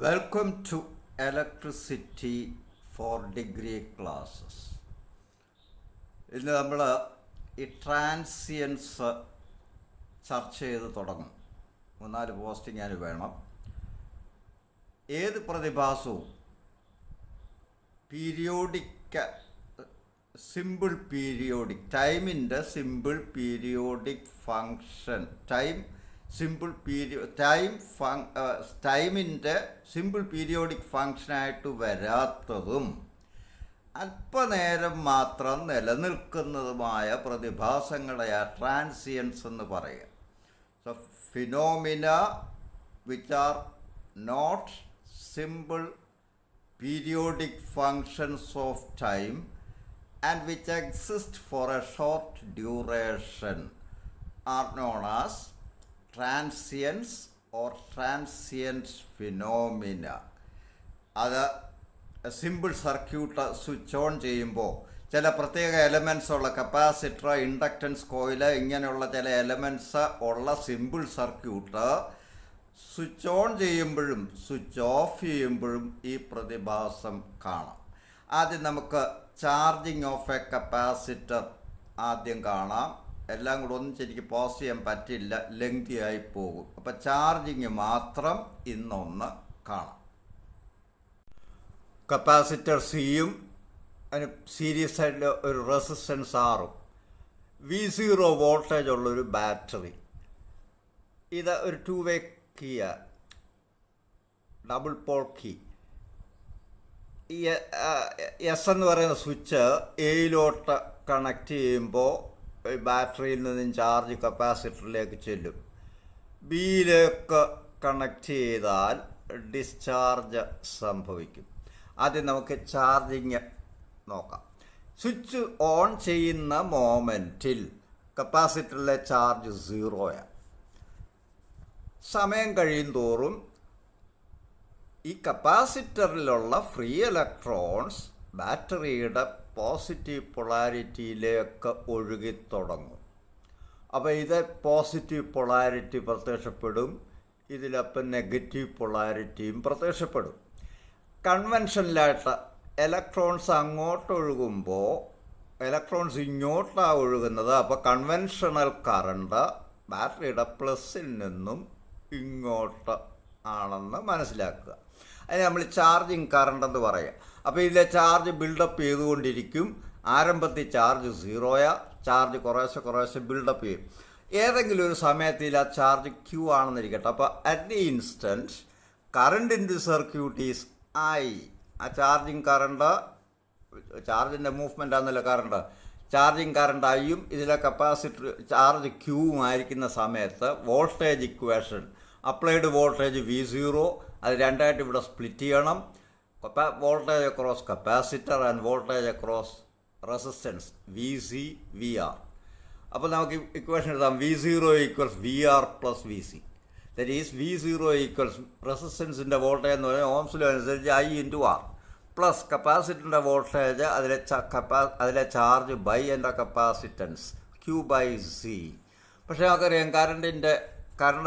Welcome to electricity for degree classes. ഇന്ന് നമ്മൾ ഈ ട്രാൻസിയൻസ് ചർച്ച ചെയ്ത് തുടങ്ങും. 3-4 പോസ്റ്റിംഗ് അതിന് വേണം. ഏത് പ്രതിഭാസവും സിമ്പിൾ പീരിയോഡിക് ടൈമിൻ്റെ സിമ്പിൾ പീരിയോഡിക് ഫങ്ഷൻ ടൈമിൻ്റെ സിമ്പിൾ പീരിയോഡിക് ഫങ്ഷനായിട്ട് വരാത്തതും അല്പനേരം മാത്രം നിലനിൽക്കുന്നതുമായ പ്രതിഭാസങ്ങളെയാ ട്രാൻസിയൻസ് എന്ന് പറയുക. So phenomena which are not simple periodic functions of time and which exist for a short duration are known as transients or transient phenomena. അത് സിമ്പിൾ സർക്യൂട്ട് സ്വിച്ച് ഓൺ ചെയ്യുമ്പോൾ ചില പ്രത്യേക എലമെൻറ്റ്സ് ഉള്ള കപ്പാസിറ്റർ, ഇൻഡക്റ്റൻസ് കോയിൽ, ഇങ്ങനെയുള്ള ചില elements ഉള്ള simple circuit switch on ചെയ്യുമ്പോഴും switch off ചെയ്യുമ്പോഴും ഈ പ്രതിഭാസം കാണാം. ആദ്യം നമുക്ക് ചാർജിങ് ഓഫ് എ കപ്പാസിറ്റർ ആദ്യം കാണാം. എല്ലാം കൂടെ ഒന്നും ശരിക്ക് പോസ് ചെയ്യാൻ പറ്റില്ല, ലെങ്തി ആയി പോകും. അപ്പം ചാർജിങ് മാത്രം ഇന്നൊന്ന് കാണാം. കപ്പാസിറ്റർ സിയും അതിന് സീരീസ് ആയിട്ട് ഒരു റെസിസ്റ്റൻസ് ആറും, V0 വോൾട്ടേജ് ഉള്ളൊരു ബാറ്ററി. ഇത് ഒരു 2-വേ കീയാണ്, ഡബിൾ പോൾ കീ. ഈ എസ് എന്ന് പറയുന്ന സ്വിച്ച് എയിലോട്ട് കണക്ട് ചെയ്യുമ്പോൾ ബാറ്ററിയിൽ നിന്നും ചാർജ് കപ്പാസിറ്ററിലേക്ക് ചെല്ലും. ബിയിലേക്ക് കണക്ട് ചെയ്താൽ ഡിസ്ചാർജ് സംഭവിക്കും. ആദ്യം നമുക്ക് ചാർജിങ് നോക്കാം. സ്വിച്ച് ഓൺ ചെയ്യുന്ന മോമെൻറ്റിൽ കപ്പാസിറ്ററിലെ ചാർജ് 0ആണ്. സമയം കഴിയും തോറും ഈ കപ്പാസിറ്ററിലുള്ള ഫ്രീ ഇലക്ട്രോൺസ് ബാറ്ററിയുടെ പോസിറ്റീവ് പൊളാരിറ്റിയിലേക്ക് ഒഴുകിത്തുടങ്ങും. അപ്പോൾ ഇത് പോസിറ്റീവ് പൊളാരിറ്റി പ്രത്യക്ഷപ്പെടും, ഇതിലപ്പം നെഗറ്റീവ് പൊളാരിറ്റിയും പ്രത്യക്ഷപ്പെടും. കൺവെൻഷനലായിട്ട് ഇലക്ട്രോൺസ് അങ്ങോട്ട് ഒഴുകുമ്പോൾ ഇലക്ട്രോൺസ് ഇങ്ങോട്ടാണ് ഒഴുകുന്നത്. അപ്പോൾ കൺവെൻഷണൽ കറണ്ട് ബാറ്ററിയുടെ പ്ലസിൽ നിന്നും ഇങ്ങോട്ട് ആണെന്ന് മനസ്സിലാക്കുക. അതിന് നമ്മൾ ചാർജിങ് കറണ്ട് എന്ന് പറയുക. അപ്പോൾ ഇതിലെ ചാർജ് ബിൽഡപ്പ് ചെയ്തുകൊണ്ടിരിക്കും. ആരംഭത്തിൽ ചാർജ് 0 ചാർജ് കുറേശ്ശെ ബിൽഡപ്പ് ചെയ്യും. ഏതെങ്കിലും ഒരു സമയത്തിൽ ആ ചാർജ് ക്യൂ ആണെന്നിരിക്കട്ടെ. അപ്പോൾ at the instant current in the circuit is I. ആ ചാർജിങ് കറണ്ട്, ചാർജിൻ്റെ മൂവ്മെൻ്റ് ആണെന്നല്ലോ കറണ്ട്, ചാർജിങ് കറണ്ട് ഐയും ഇതിലെ കപ്പാസിറ്റർ ചാർജ് ക്യൂവും ആയിരിക്കുന്ന സമയത്ത് voltage equation, applied voltage V0 അത് രണ്ടായിട്ട് ഇവിടെ സ്പ്ലിറ്റ് ചെയ്യണം. Voltage across capacitor and voltage across resistance VC VR. അപ്പോൾ നമുക്ക് ഇക്വേഷൻ എഴുതാം. V0 equals VR plus VC. That is V0 equals റെസിസ്റ്റൻസിൻ്റെ വോൾട്ടേജ് എന്ന് പറഞ്ഞാൽ ഓംസ് ലോ അനുസരിച്ച് I/R പ്ലസ് കപ്പാസിറ്ററിൻ്റെ വോൾട്ടേജ് അതിലെ ചാർജ് ബൈ എൻ്റെ കപ്പാസിറ്റൻസ് Q/C. പക്ഷേ നമുക്കറിയാം കറണ്ട്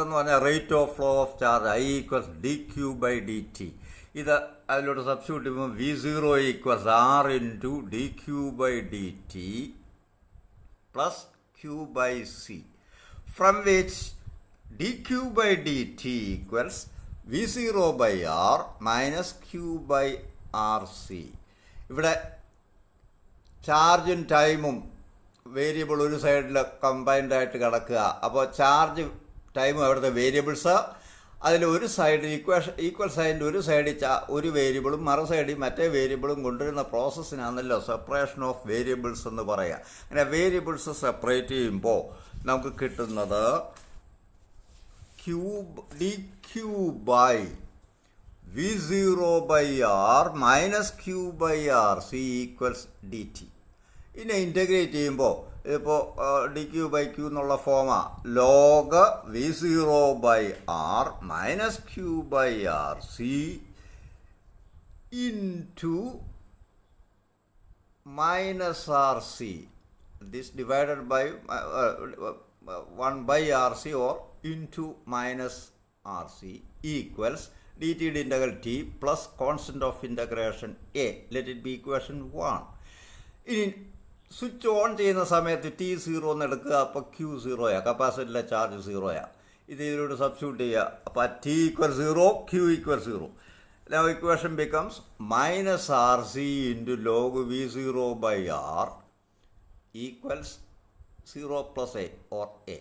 എന്ന് പറഞ്ഞാൽ rate of flow of charge I equals dQ/dt. ഇത് അതിലോട്ട് സബ്സ്റ്റിറ്റ്യൂട്ട് ചെയ്യുമ്പോൾ V0 equals R into dQ/dt plus Q/C, from which dQ/dt equals V0/R minus Q/RC. ഇവിടെ ചാർജും ടൈമും വേരിയബിൾ ഒരു സൈഡിൽ കമ്പൈൻഡായിട്ട് കിടക്കുക. അപ്പോൾ ചാർജ് ടൈമും അവിടുത്തെ വേരിയബിൾസ്. അതിൽ ഒരു സൈഡിൽ ഈക്വൽ സൈഡിൻ്റെ ഒരു സൈഡിൽ ഒരു വേരിയബിളും മറു സൈഡിൽ മറ്റേ വേരിയബിളും കൊണ്ടുവരുന്ന പ്രോസസ്സിനാണല്ലോ സെപ്പറേഷൻ ഓഫ് വേരിയബിൾസ് എന്ന് പറയുക. അങ്ങനെ വേരിയബിൾസ് സെപ്പറേറ്റ് ചെയ്യുമ്പോൾ നമുക്ക് കിട്ടുന്നത് dQ/ V0/R minus Q/RC equals dt. ഇതിനെ ഇൻ്റഗ്രേറ്റ് ചെയ്യുമ്പോൾ ഇതിപ്പോൾ dQ/Q എന്നുള്ള ഫോമാണ് log V0/R minus Q/RC into minus RC. This divided by 1/RC or into minus RC equals dt യുടെ integral t plus constant of integration a, let it be equation 1. ഇനി switch on ചെയ്യുന്ന സമയത്ത് T 0 എന്ന് എടുക്കുക, അപ്പോൾ Q 0 കപ്പാസിറ്ററിലെ charge 0 ഇത് ഇതിലൂടെ substitute ചെയ്യുക. അപ്പോൾ t equal 0, q equal 0. Now equation becomes minus RC into log V0 by R equals 0 plus A or A.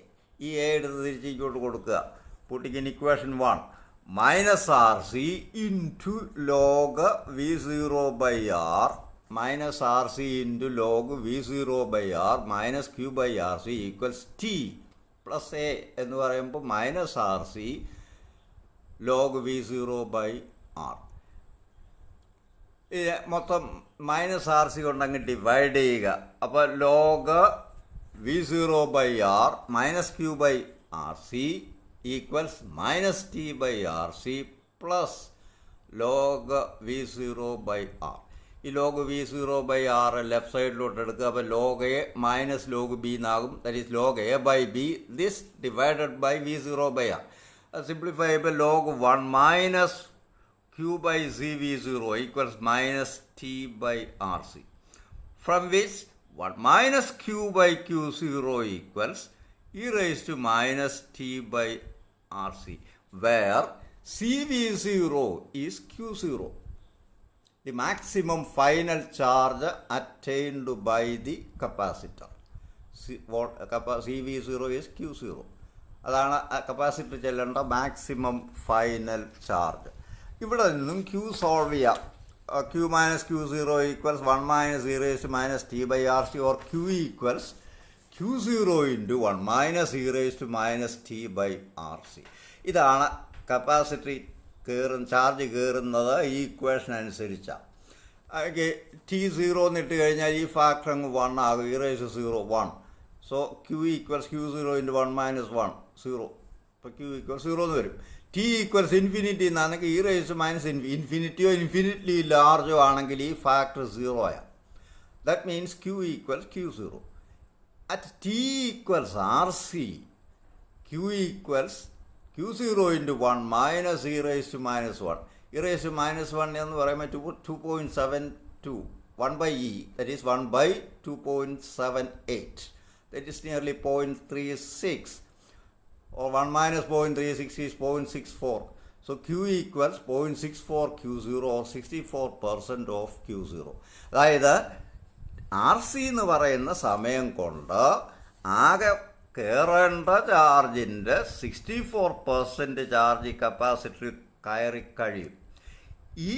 ഈ A എടുത്ത് തിരിച്ച് ഇങ്ങോട്ട് കൊടുക്കുക. putting in equation 1 minus RC into log V0 by R minus RC into log V0 by R minus Q by RC equals T plus A എന്ന് പറയുമ്പോൾ minus RC log V0 by R. മൊത്തം minus r c കൊണ്ടങ്ങ് divide ചെയ്യുക. അപ്പോൾ log V0 by R minus q by r c equals minus t by r c plus log V0 by R. ഈ log V0 by R left സൈഡിലോട്ട് എടുക്കുക. അപ്പോൾ log a minus log b എന്നാകും. That is log a by b this divided by V0 by R. Simplify ചെയ്യുമ്പോൾ log 1 minus Q by CV0 equals minus T by RC, from which 1 minus Q by Q0 equals e raised to minus T by RC, where CV0 is Q0, the maximum final charge attained by the capacitor. CV0 is Q0. അതാണ് capacitor ചെല്ലേണ്ട maximum final charge. ഇവിടെ നിന്നും q solve ചെയ്യാം. Q minus q 0 equals 1 minus e raise to minus t by r c or q equals q 0 into 1 minus e raise to minus t by r c. ഇതാണ് കപ്പാസിറ്ററി charge കയറുന്നത് ഈ equation അനുസരിച്ചാണ്. T 0 എന്നിട്ട് കഴിഞ്ഞാൽ ഈ factor അങ്ങ് 1 ആകും. E raise 0 1. So q equals q 0 into 1 minus 1 0. ഇപ്പോൾ ക്യൂ ഈക്വൽസ് 0 എന്ന് വരും. ടി ഈക്വൽസ് ഇൻഫിനിറ്റി എന്നാണെങ്കിൽ ഇ റേസ് മൈനസ് ഇൻഫിനിറ്റിയോ ഇൻഫിനിറ്റ്ലി ലാർജോ ആണെങ്കിൽ ഈ ഫാക്ടർ 0 ആയാൽ that means q equals q 0. At t equals r c q equals q 0 into 1 minus e raise to minus 1. E raise to minus 1 എന്ന് പറയുമ്പോൾ 2.72 1 by e, that is 1 by 2.78, that is nearly 0.36, or 1 minus 0.36 is 0.64. So Q equals 0.64 Q0 or 64% of Q0. അതായത് R c എന്ന് പറയുന്ന സമയം കൊണ്ട് ആകെ കയറേണ്ട ചാർജിൻ്റെ 64% charge ഈ കപ്പാസിറ്ററിൽ കയറി കഴിയും. ഈ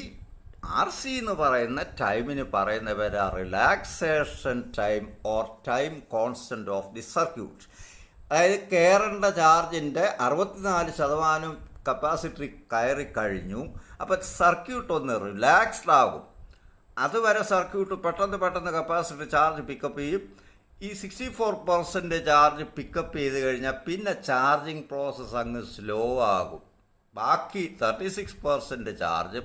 ആർ സി എന്ന് പറയുന്ന ടൈമിന് പറയുന്ന പേര് relaxation time or time constant of the circuit. അതായത് കയറേണ്ട ചാർജിൻ്റെ 64% കപ്പാസിറ്ററി കയറി കഴിഞ്ഞു. അപ്പോൾ സർക്യൂട്ട് ഒന്ന് റിലാക്സ്ഡ് ആകും. അതുവരെ സർക്യൂട്ട് പെട്ടെന്ന് കപ്പാസിറ്റർ ചാർജ് പിക്കപ്പ് ചെയ്യും. ഈ 64% ചാർജ് പിക്കപ്പ് ചെയ്ത് കഴിഞ്ഞാൽ പിന്നെ ചാർജിങ് പ്രോസസ്സ് അങ്ങ് സ്ലോ ആകും. ബാക്കി 36% ചാർജ്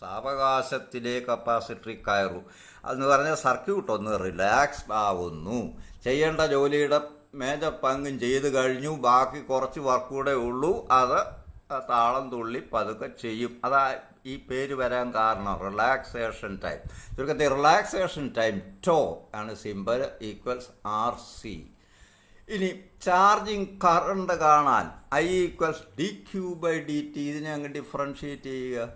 സാവകാശത്തിലെ കപ്പാസിറ്ററി കയറും. അതെന്ന് പറഞ്ഞാൽ സർക്യൂട്ട് ഒന്ന് റിലാക്സ്ഡ് ആവുന്നു. ചെയ്യേണ്ട ജോലിയുടെ മേജർ പങ്കും ചെയ്ത് കഴിഞ്ഞു. ബാക്കി കുറച്ച് വർക്കൂടെ ഉള്ളൂ. അത് താളം തുള്ളി പതുക്കെ ചെയ്യും. അതാ ഈ പേര് വരാൻ കാരണം റിലാക്സേഷൻ ടൈം. ചുരുക്കത്തിൽ റിലാക്സേഷൻ ടൈം ടോ ആണ് സിമ്പിൾ ഈക്വൽസ് ആർ സി. ഇനി ചാർജിങ് കറണ്ട് കാണാൻ i equals d q by d t. ഇതിനെ അങ്ങ് ഡിഫറൻഷിയേറ്റ് ചെയ്യുക.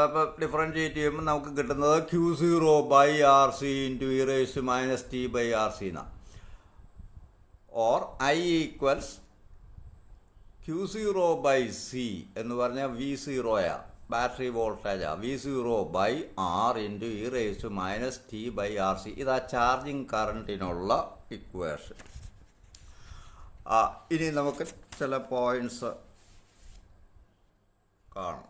അപ്പോൾ ഡിഫറൻഷിയേറ്റ് ചെയ്യുമ്പോൾ നമുക്ക് കിട്ടുന്നത് Q0 by r c into e raise to minus t by r c എന്നാണ്. Or I equals Q0 by c എന്ന് പറഞ്ഞാൽ V0 ബാറ്ററി വോൾട്ടേജാണ്. V0 by r into e raise to minus t by r c. ഇതാ charging കറണ്ടിനുള്ള equation. ഇനി നമുക്ക് ചില points കാണാം.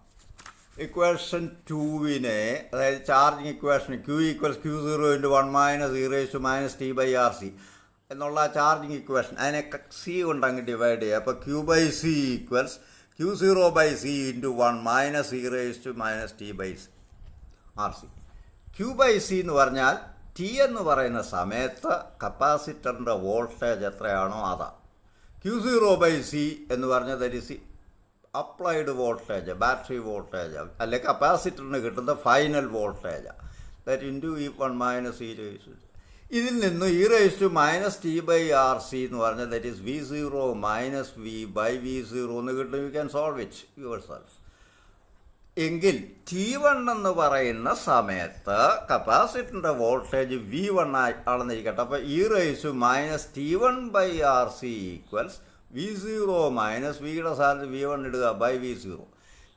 ഇക്വേഷൻ 2വിനെ, അതായത് charging equation Q equals Q0 into 1 minus e raise to minus t by r c എന്നുള്ള charging equation, അതിനെ സി കൊണ്ട് അങ്ങ് ഡിവൈഡ് ചെയ്യുക. അപ്പോൾ Q by c equals Q0 by c into 1 minus e raise to minus t by r c. Q by c എന്ന് പറഞ്ഞാൽ T എന്ന് പറയുന്ന സമയത്ത് കപ്പാസിറ്ററിൻ്റെ വോൾട്ടേജ് എത്രയാണോ അതാണ്. Q0 ബൈ സി എന്ന് പറഞ്ഞാൽ that is applied voltage, battery voltage, അല്ലെങ്കിൽ കപ്പാസിറ്ററിന് കിട്ടുന്ന final voltage. That into E1 minus e raise. ഇതിൽ നിന്ന് e raise to minus t by r c എന്ന് പറഞ്ഞാൽ that is V0 minus v by V0 എന്ന് കിട്ടും. You can solve it yourself. എങ്കിൽ T1 എന്ന് പറയുന്ന സമയത്ത് കപ്പാസിറ്ററിൻ്റെ വോൾട്ടേജ് V1 ആണെന്നിരിക്കട്ടെ. അപ്പോൾ e raise to minus T1 by r c equals V0 minus വിയുടെ സ്ഥാനത്ത് V1 ഇടുക ബൈ V0.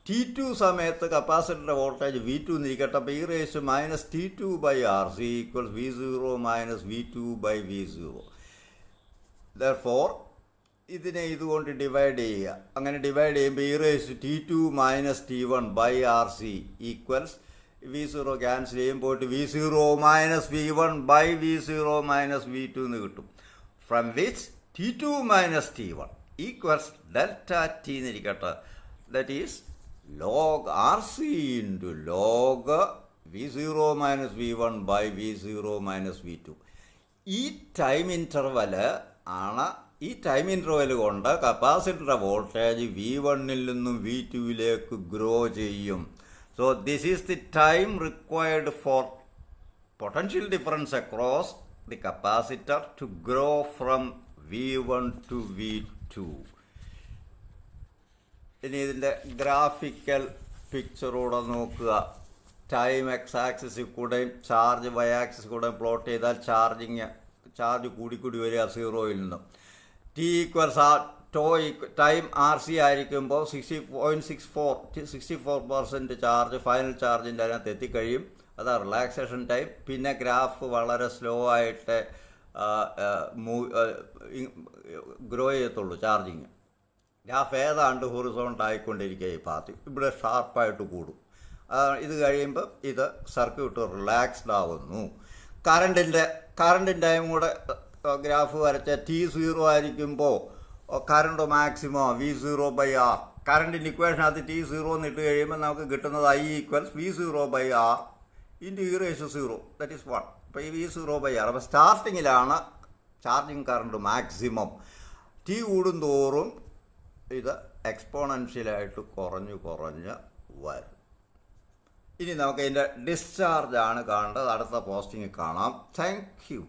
T2 സമയത്ത് കപ്പാസിറ്ററിൻ്റെ വോൾട്ടേജ് V2 എന്നിരിക്കട്ടെ. അപ്പോൾ e raise to minus T2 by r c equals V0 minus V2 by V0. Therefore ഇതിനെ ഇതുകൊണ്ട് divide ചെയ്യുക. അങ്ങനെ ഡിവൈഡ് ചെയ്യുമ്പോൾ e raise to T2 minus T1 by r c equals V0 cancel ചെയ്യുമ്പോൾ V0 minus V1 by V0 minus V2 എന്ന് കിട്ടും. From which T2 minus T1 equals delta t എന്നിരിക്കട്ടെ. That is log RC into log V0 minus V1 by V0 minus V2. ഈ time ഇൻ്റർവല് ആണ്. ഈ time ഇൻ്റർവല് കൊണ്ട് കപ്പാസിറ്ററിൻ്റെ voltage V1-ൽ നിന്നും V2-ലേക്ക് ഗ്രോ ചെയ്യും. So this is the time required for potential difference across the capacitor to grow from V1 to V2. ഇനി ഇതിൻ്റെ ഗ്രാഫിക്കൽ പിക്ചറൂടെ നോക്കുക. ടൈം എക്സ് ആക്സിസിൽ കൂടെയും ചാർജ് വൈ ആക്സിസിൽ കൂടെയും പ്ലോട്ട് ചെയ്താൽ ചാർജ് കൂടിക്കൂടി വരിക 0-ൽ നിന്നും. T equals time r c ആയിരിക്കുമ്പോൾ 64% ചാർജ് ഫൈനൽ ചാർജിൻ്റെ അതിനകത്ത് എത്തിക്കഴിയും. അതാ റിലാക്സേഷൻ ടൈം. പിന്നെ ഗ്രാഫ് വളരെ സ്ലോ ആയിട്ട് ഗ്രോ ചെയ്യത്തുള്ളൂ ചാർജിങ്. ഗ്രാഫ് ഏതാണ്ട് ഹൊറിസോണ്ടൽ ആയിക്കൊണ്ടിരിക്കുക. ഈ പാത്ത് ഇവിടെ ഷാർപ്പായിട്ട് കൂടും. ഇത് കഴിയുമ്പോൾ ഇത് സർക്യൂട്ട് റിലാക്സ്ഡ് ആവുന്നു. കറണ്ടിൻ്റെയും കൂടെ ഗ്രാഫ് വരച്ച T0 ആയിരിക്കുമ്പോൾ current maximum V0 by r. കറണ്ടിൻ്റെ ഇക്വേഷനകത്ത് T0 എന്ന് ഇട്ട് കഴിയുമ്പോൾ നമുക്ക് കിട്ടുന്നത് I equals V0 by r into e raise to 0. That is 1. അപ്പോൾ ഈ V0 ബൈ ആർ. അപ്പോൾ സ്റ്റാർട്ടിങ്ങിലാണ് ചാർജിങ് കറണ്ട് മാക്സിമം. T കൂടുന്തോറും ഇത് എക്സ്പോണൻഷ്യലായിട്ട് കുറഞ്ഞ് വരും. ഇനി നമുക്ക് ഇതിൻ്റെ ഡിസ്ചാർജാണ് കാണേണ്ടത്. അടുത്ത പോസ്റ്റിങ്ങിൽ കാണാം. Thank you.